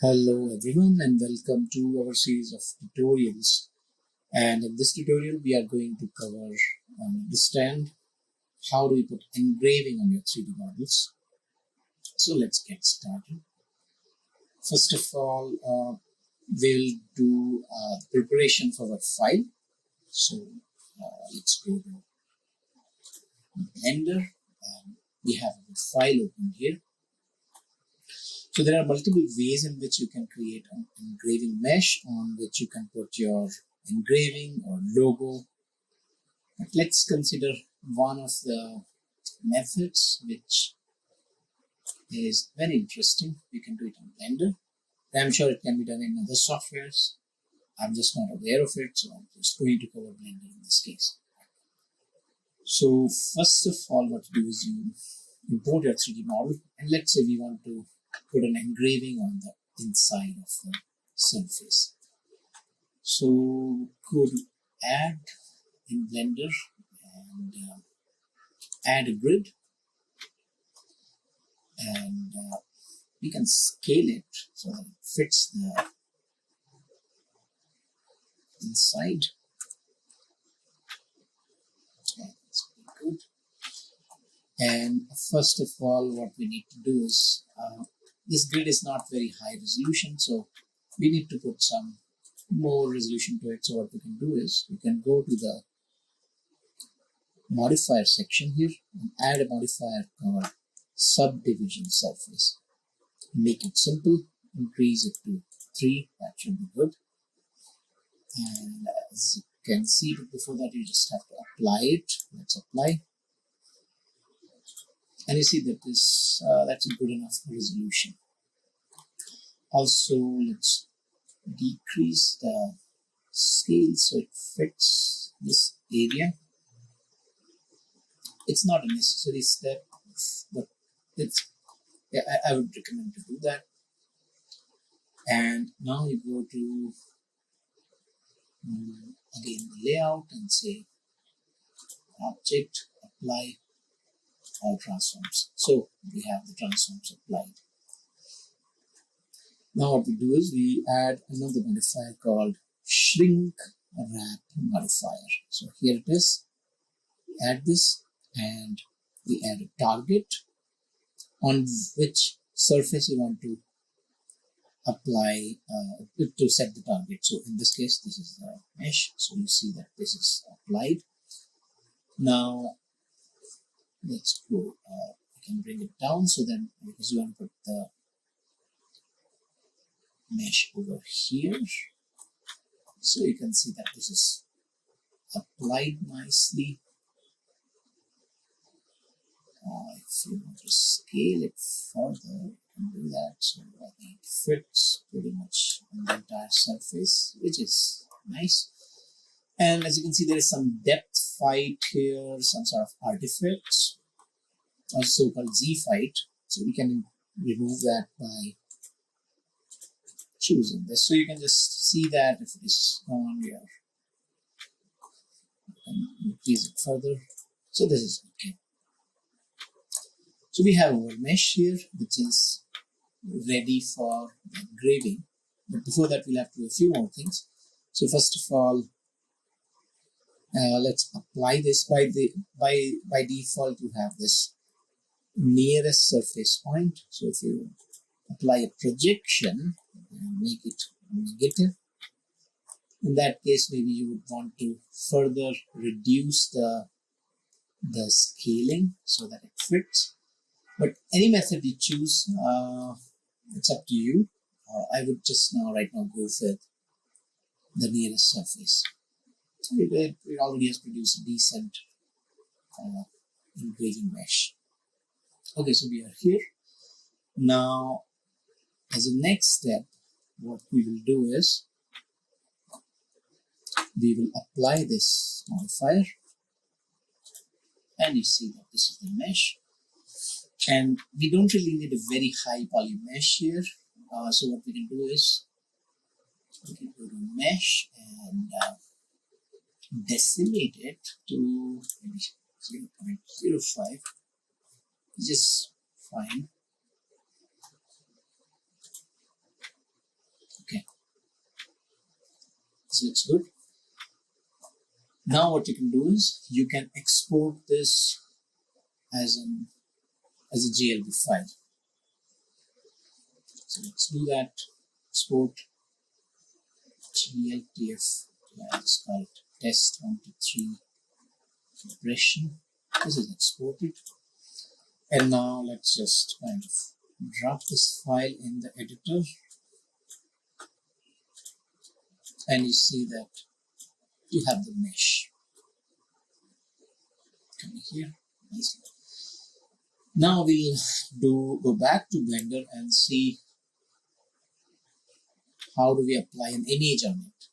Hello everyone and welcome to our series of tutorials, and in this tutorial we are going to cover and understand how do we put engraving on your 3D models. So let's get started. First of all, we'll do preparation for our file. So let's go to Blender and we have our file open here. So there are multiple ways in which you can create an engraving mesh on which you can put your engraving or logo. But let's consider one of the methods which is very interesting. You can do it in Blender. I'm sure it can be done in other softwares. I'm just not aware of it, so I'm just going to cover Blender in this case. So first of all, what you do is you import your 3D model, and let's say we want to put an engraving on the inside of the surface. So go to add in Blender and add a grid, and we can scale it so that it fits the inside. Okay, that's pretty good. And first of all, what we need to do is this grid is not very high resolution, so we need to put some more resolution to it. So what we can do is we can go to the modifier section here and add a modifier called subdivision surface. Make it simple, increase it to 3, that should be good. And as you can see, but before that you just have to apply it. Let's apply. And you see that that's a good enough resolution. Also, let's decrease the scale so it fits this area. It's not a necessary step, but I would recommend to do that. And now you go to again the layout and say object, apply all transforms. So we have the transforms applied. Now what we do is we add another modifier called shrink wrap modifier. So here it is. We add this and we add a target on which surface you want to apply to set the target. So in this case, this is the mesh. So you see that this is applied. Now let's go. We can bring it down so then because you want to put the mesh over here. So you can see that this is applied nicely. If you want to scale it further, you can do that. So I think it fits pretty much on the entire surface, which is nice. And as you can see, there is some depth fight here, some sort of artifacts, also called Z fight. So we can remove that by choosing this. So you can just see that if it is on here, you can increase it further. So this is okay. So we have our mesh here, which is ready for engraving. But before that, we'll have to do a few more things. So first of all, let's apply this. By default, you have this nearest surface point. So if you apply a projection and make it negative, in that case, maybe you would want to further reduce the scaling so that it fits. But any method you choose, it's up to you. I would just right now go with the nearest surface. So it already has produced a decent engraving mesh. Okay, so we are here. Now, as a next step, what we will do is we will apply this modifier. And you see that this is the mesh. And we don't really need a very high poly mesh here. So what we can do is we can go to mesh and decimate it to maybe 0.05, which is fine. This looks good. Now what you can do is you can export this as a GLB file. So let's do that. Export GLTF. Let's call it test 1 to 3 impression. This is exported. And now let's just kind of drop this file in the editor. And you see that you have the mesh. Come here. Nicely. Now we'll go back to Blender and see how do we apply an image on it.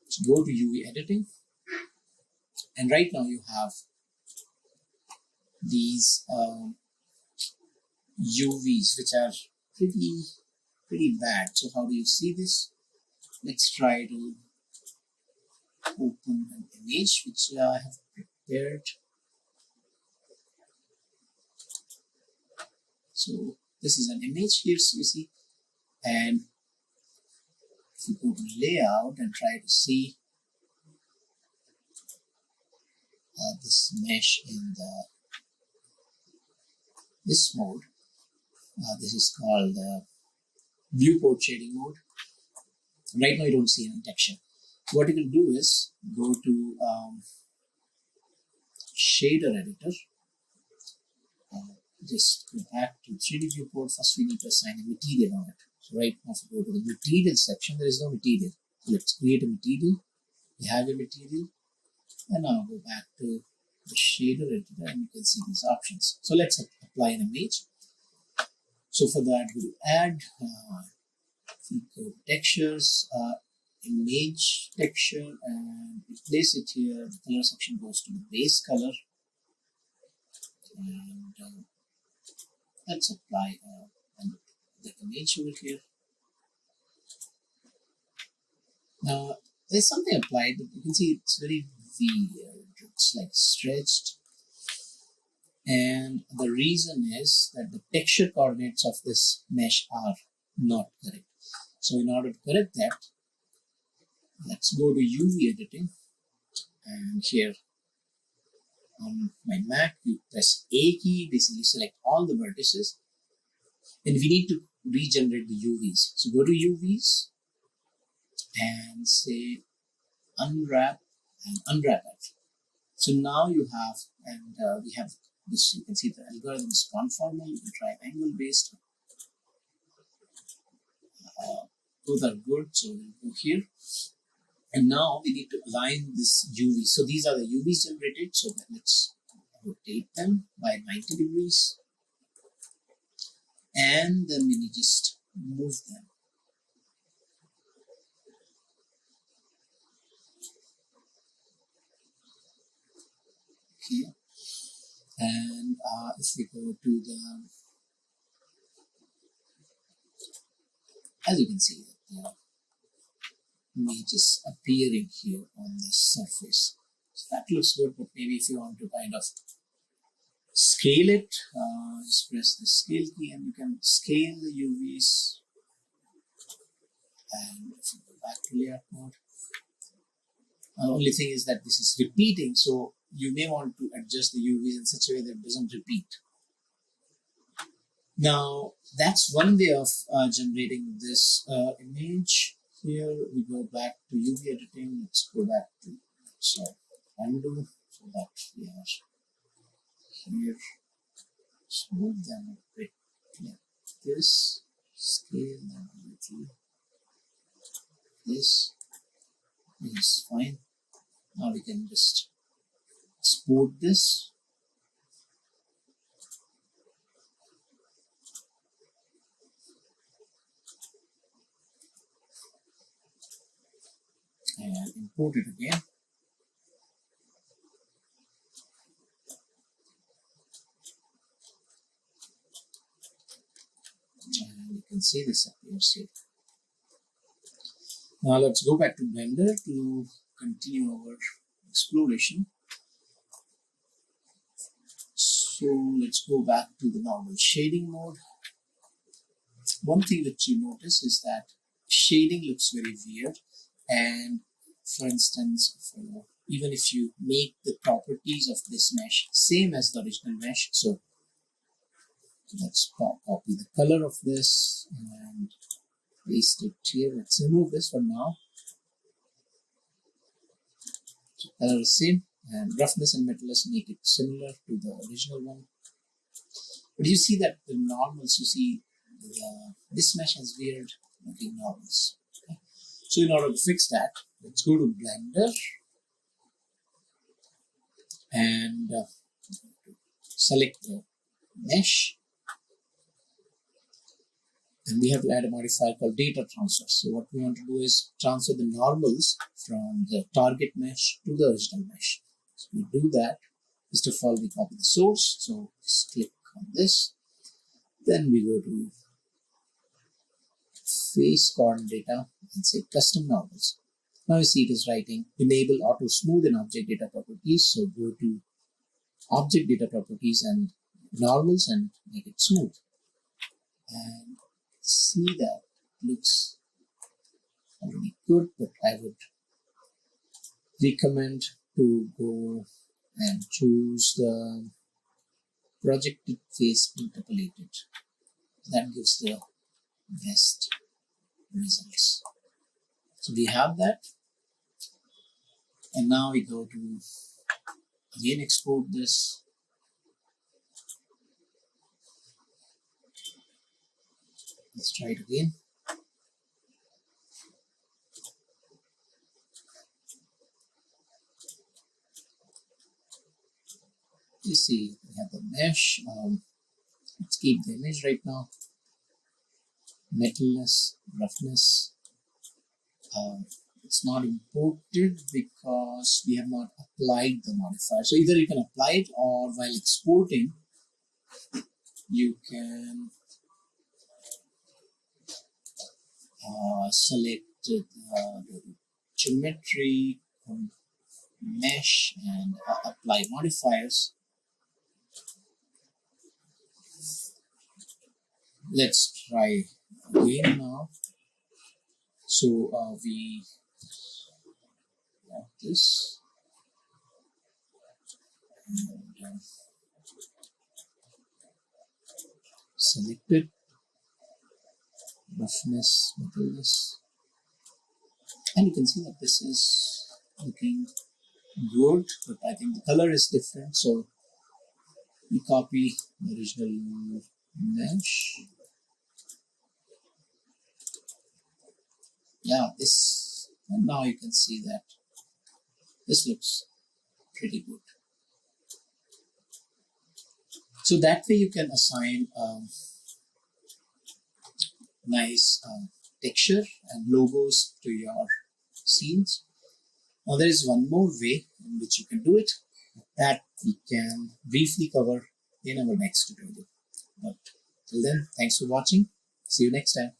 So go to UV editing, and right now you have these UVs which are pretty bad. So how do you see this? Let's try to open an image which I have prepared. So this is an image here, so you see, and if you go to layout and try to see this mesh in this mode, this is called viewport shading mode. Right now you don't see any texture. So what you can do is go to shader editor. Just go back to 3D viewport. First we need to assign a material on it. So right now if you go to the material section, there is no material. So let's create a material. We have a material. And now go back to the shader editor and you can see these options. So let's apply an image. So for that we'll add, we go to textures, image texture, and we place it here. The color section goes to the base color. And let's apply the image over here. Now there's something applied, but you can see it's very weird. It's like stretched, and the reason is that the texture coordinates of this mesh are not correct. So in order to correct that, let's go to UV editing, and here on my Mac you press A key, basically select all the vertices, and we need to regenerate the UVs. So go to UVs and say unwrap and unwrap it. So now you have, and we have this, you can see the algorithm is conformal. You can try angle based. Both are good, so we'll go here. And now we need to align this UV. So these are the UVs generated. So let's rotate them by 90 degrees. And then we need to just move them. Okay. And if we go to the, as you can see, the image is appearing here on this surface. So that looks good, but maybe if you want to kind of scale it, just press the scale key and you can scale the UVs. And if you go back to layout mode, the only thing is that this is repeating, so you may want to adjust the UVs in such a way that it doesn't repeat. Now, that's one way of generating this image. Here we go back to UV editing. Let's go back to undo, so that we are here. Smooth them a bit like this. Scale them a little. This is fine. Now we can just export this. And import it again. And you can see this appears here. Now let's go back to Blender to continue our exploration. So let's go back to the normal shading mode. One thing that you notice is that shading looks very weird. And for instance, even if you make the properties of this mesh same as the original mesh, so let's copy the color of this and paste it here. Let's remove this for now. So color is same, and roughness and metalness make it similar to the original one. But you see that the normals, you see this mesh has weird looking normals. Okay? So in order to fix that, let's go to Blender and select the mesh. And we have to add a modifier called data transfer. So what we want to do is transfer the normals from the target mesh to the original mesh. So we do that. First of all, we copy the source. So just click on this. Then we go to face coordinate data and say custom normals. Now you see it is writing enable auto smooth in object data properties. So go to object data properties and normals and make it smooth. And see that looks already good, but I would recommend to go and choose the projected face interpolated. That gives the best results. So we have that, and now we go to again export this. Let's try it again. You see, we have the mesh. Let's keep the image right now. Metalness, roughness. It's not imported because we have not applied the modifier. So either you can apply it, or while exporting, you can select the geometry, mesh, and apply modifiers. Let's try again now. So we have this, and select it, roughness, metalness, and you can see that this is looking good, but I think the color is different. So we copy the original mesh. Yeah, this, and now you can see that this looks pretty good. So that way you can assign nice texture and logos to your scenes. Now there is one more way in which you can do it that we can briefly cover in our next tutorial. But till then, thanks for watching. See you next time.